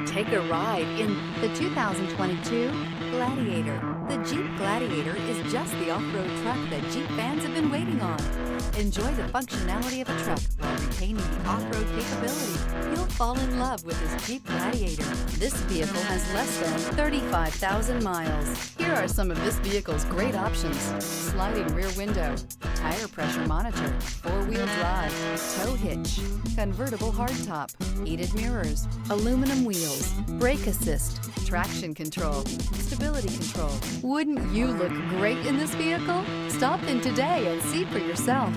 Take a ride in the 2022 Gladiator. The Jeep Gladiator is just the off-road truck that Jeep fans have been waiting on. Enjoy the functionality of a truck while retaining the off-road capability. You'll fall in love with this Jeep Gladiator. This vehicle has less than 35,000 miles. Here are some of this vehicle's great options: sliding rear window, tire pressure monitor, four-wheel drive, tow hitch, convertible hardtop, heated mirrors, aluminum wheels, brake assist, traction control, stability control. Wouldn't you look great in this vehicle? Stop in today and see for yourself.